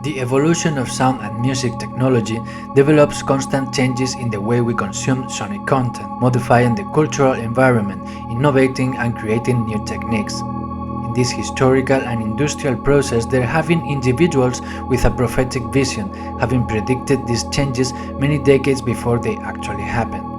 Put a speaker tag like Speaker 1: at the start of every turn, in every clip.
Speaker 1: The evolution of sound and music technology develops constant changes in the way we consume sonic content, modifying the cultural environment, innovating and creating new techniques. In this historical and industrial process, there have been individuals with a prophetic vision, having predicted these changes many decades before they actually happened.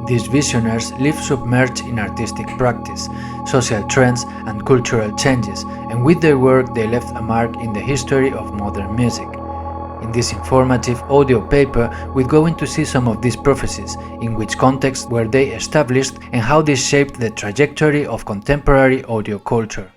Speaker 1: These visionaries live submerged in artistic practice, social trends and cultural changes, and with their work they left a mark in the history of modern music. In this informative audio paper, we're going to see some of these prophecies, in which context were they established and how they shaped the trajectory of contemporary audio culture.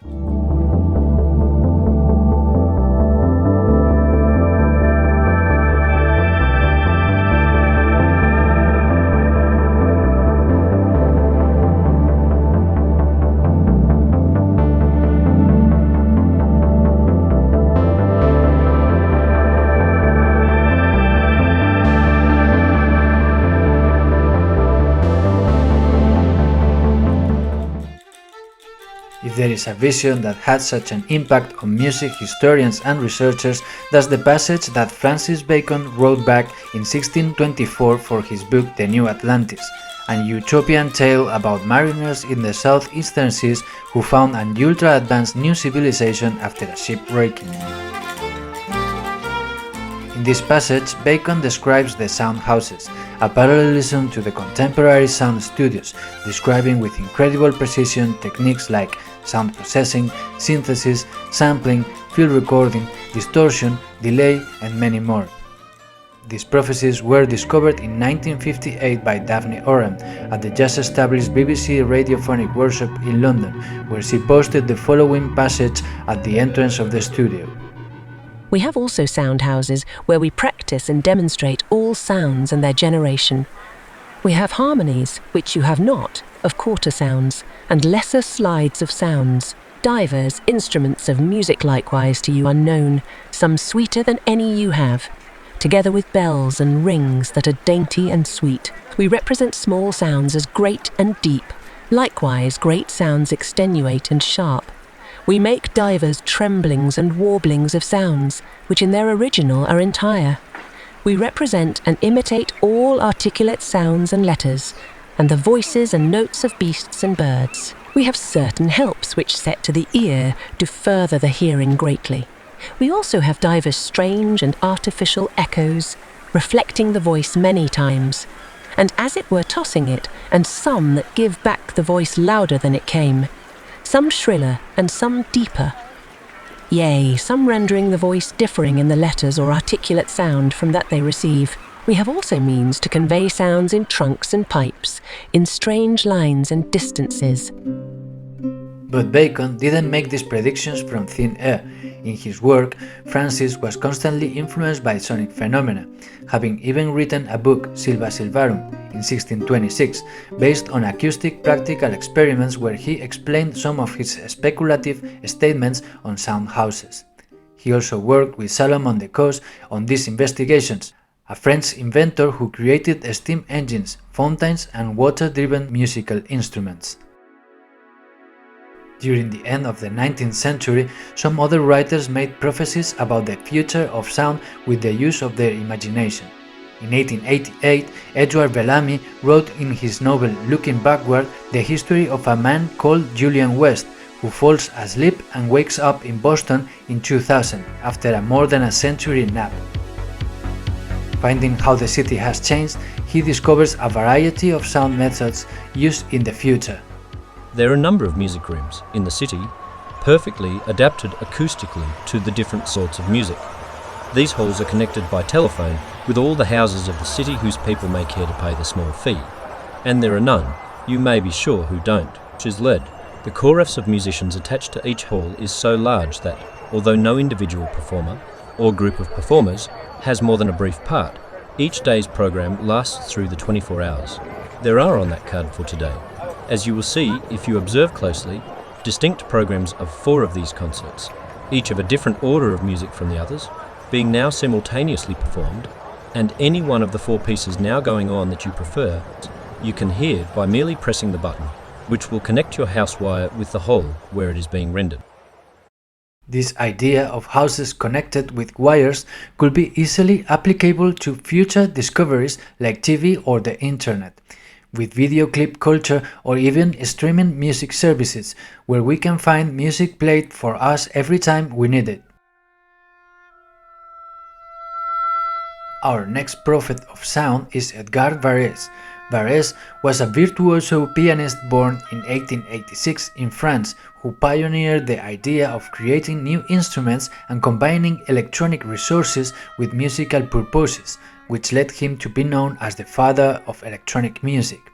Speaker 1: If there is a vision that had such an impact on music historians and researchers, that's the passage that Francis Bacon wrote back in 1624 for his book The New Atlantis, an utopian tale about mariners in the southeastern seas who found an ultra-advanced new civilization after a shipwrecking. In this passage, Bacon describes the sound houses, a parallelism to the contemporary sound studios, describing with incredible precision techniques like sound processing, synthesis, sampling, field recording, distortion, delay, and many more. These prophecies were discovered in 1958 by Daphne Oram at the just-established BBC Radiophonic Workshop in London, where she posted the following passage at the entrance of the studio.
Speaker 2: We have also sound houses where we practice and demonstrate all sounds and their generation. We have harmonies, which you have not, of quarter sounds, and lesser slides of sounds. Divers, instruments of music likewise to you unknown, some sweeter than any you have, together with bells and rings that are dainty and sweet. We represent small sounds as great and deep, likewise great sounds extenuate and sharp. We make divers tremblings and warblings of sounds, which in their original are entire. We represent and imitate all articulate sounds and letters, and the voices and notes of beasts and birds. We have certain helps which set to the ear do further the hearing greatly. We also have divers strange and artificial echoes, reflecting the voice many times, and as it were tossing it, and some that give back the voice louder than it came, some shriller and some deeper. Yea, some rendering the voice differing in the letters or articulate sound from that they receive. We have also means to convey sounds in trunks and pipes, in strange lines and distances.
Speaker 1: But Bacon didn't make these predictions from thin air. In his work, Francis was constantly influenced by sonic phenomena, having even written a book, Silva Silvarum, in 1626, based on acoustic practical experiments where he explained some of his speculative statements on sound houses. He also worked with Salomon de Cos on these investigations, a French inventor who created steam engines, fountains, and water-driven musical instruments. During the end of the 19th century, some other writers made prophecies about the future of sound with the use of their imagination. In 1888, Edgard Bellamy wrote in his novel Looking Backward the history of a man called Julian West, who falls asleep and wakes up in Boston in 2000 after a more than a century nap. Finding how the city has changed, he discovers a variety of sound methods used in the future.
Speaker 3: There are a number of music rooms in the city, perfectly adapted acoustically to the different sorts of music. These halls are connected by telephone with all the houses of the city whose people may care to pay the small fee. And there are none, you may be sure, who don't, which is lead. The chorus of musicians attached to each hall is so large that, although no individual performer, or group of performers, has more than a brief part, each day's program lasts through the 24 hours. There are on that card for today, as you will see if you observe closely, distinct programs of 4 of these concerts, each of a different order of music from the others, being now simultaneously performed, and any one of the 4 pieces now going on that you prefer, you can hear by merely pressing the button, which will connect your house wire with the hole where it is being rendered.
Speaker 1: This idea of houses connected with wires could be easily applicable to future discoveries like TV or the internet, with video clip culture or even streaming music services, where we can find music played for us every time we need it. Our next prophet of sound is Edgard Varese. Varese was a virtuoso pianist born in 1886 in France who pioneered the idea of creating new instruments and combining electronic resources with musical purposes, which led him to be known as the father of electronic music.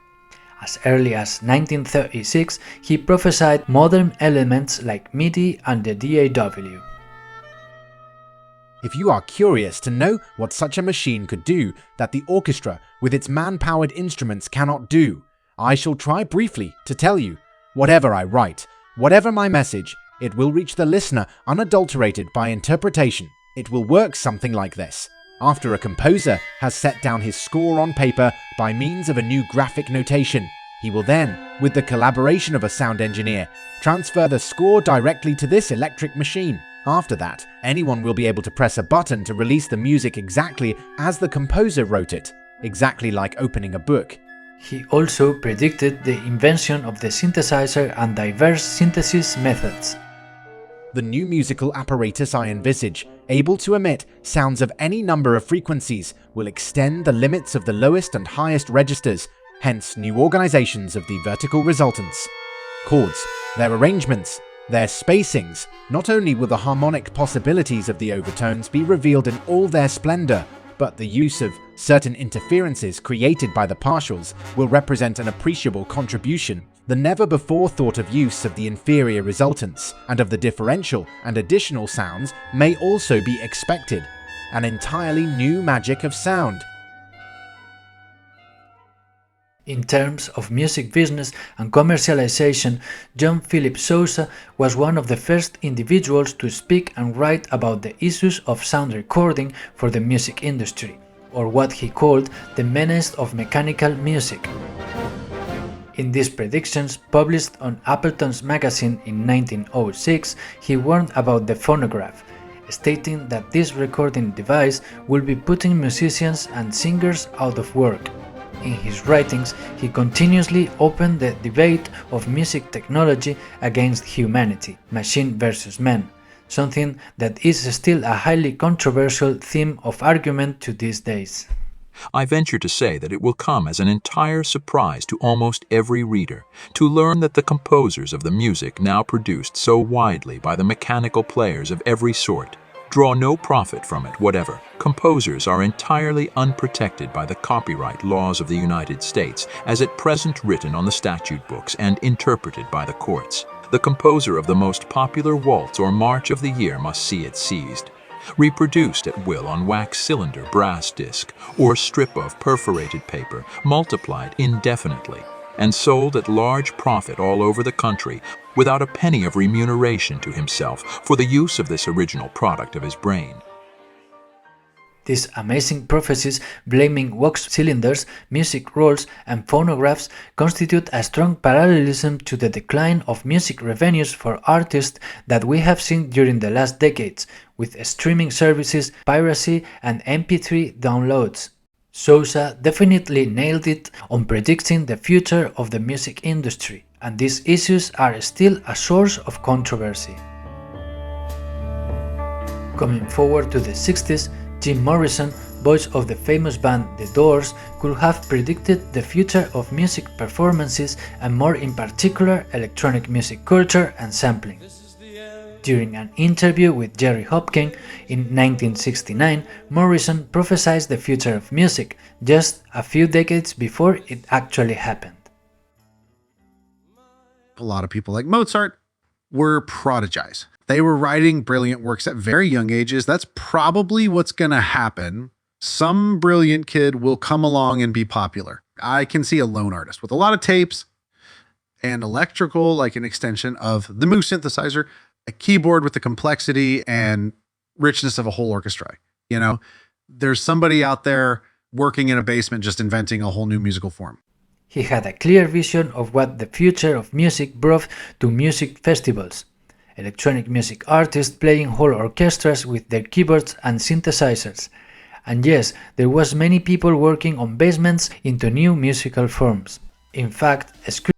Speaker 1: As early as 1936, he prophesied modern elements like MIDI and the DAW.
Speaker 4: If you are curious to know what such a machine could do that the orchestra with its man-powered instruments cannot do, I shall try briefly to tell you. Whatever I write, whatever my message, it will reach the listener unadulterated by interpretation. It will work something like this. After a composer has set down his score on paper by means of a new graphic notation, he will then, with the collaboration of a sound engineer, transfer the score directly to this electric machine. After that, anyone will be able to press a button to release the music exactly as the composer wrote it, exactly like opening a book.
Speaker 1: He also predicted the invention of the synthesizer and diverse synthesis methods.
Speaker 4: The new musical apparatus I envisage, able to emit sounds of any number of frequencies, will extend the limits of the lowest and highest registers, hence new organizations of the vertical resultants. Chords, their arrangements, their spacings. Not only will the harmonic possibilities of the overtones be revealed in all their splendor, but the use of certain interferences created by the partials will represent an appreciable contribution. The never-before thought of use of the inferior resultants and of the differential and additional sounds may also be expected. An entirely new magic of sound.
Speaker 1: In terms of music business and commercialization, John Philip Sousa was one of the first individuals to speak and write about the issues of sound recording for the music industry, or what he called the menace of mechanical music. In these predictions, published on Appleton's magazine in 1906, he warned about the phonograph, stating that this recording device will be putting musicians and singers out of work. In his writings, he continuously opened the debate of music technology against humanity, machine versus man, something that is still a highly controversial theme of argument to these days.
Speaker 5: I venture to say that it will come as an entire surprise to almost every reader to learn that the composers of the music now produced so widely by the mechanical players of every sort draw no profit from it whatever. Composers are entirely unprotected by the copyright laws of the United States, as at present written on the statute books and interpreted by the courts. The composer of the most popular waltz or march of the year must see it seized, reproduced at will on wax cylinder, brass disc, or strip of perforated paper, multiplied indefinitely, and sold at large profit all over the country without a penny of remuneration to himself for the use of this original product of his brain.
Speaker 1: These amazing prophecies blaming wax cylinders, music rolls, and phonographs constitute a strong parallelism to the decline of music revenues for artists that we have seen during the last decades, with streaming services, piracy, and MP3 downloads. Sousa definitely nailed it on predicting the future of the music industry, and these issues are still a source of controversy. Coming forward to the 60s, Jim Morrison, voice of the famous band The Doors, could have predicted the future of music performances and more in particular electronic music culture and sampling. During an interview with Jerry Hopkins in 1969, Morrison prophesied the future of music, just a few decades before it actually happened.
Speaker 6: A lot of people like Mozart were prodigies. They were writing brilliant works at very young ages. That's probably what's going to happen. Some brilliant kid will come along and be popular. I can see a lone artist with a lot of tapes and electrical, like an extension of the Moog synthesizer, a keyboard with the complexity and richness of a whole orchestra. You know, there's somebody out there working in a basement just inventing a whole new musical form.
Speaker 1: He had a clear vision of what the future of music brought to music festivals. electronic music artists playing whole orchestras with their keyboards and synthesizers. And yes, there was many people working on basements into new musical forms. In fact, Skrillex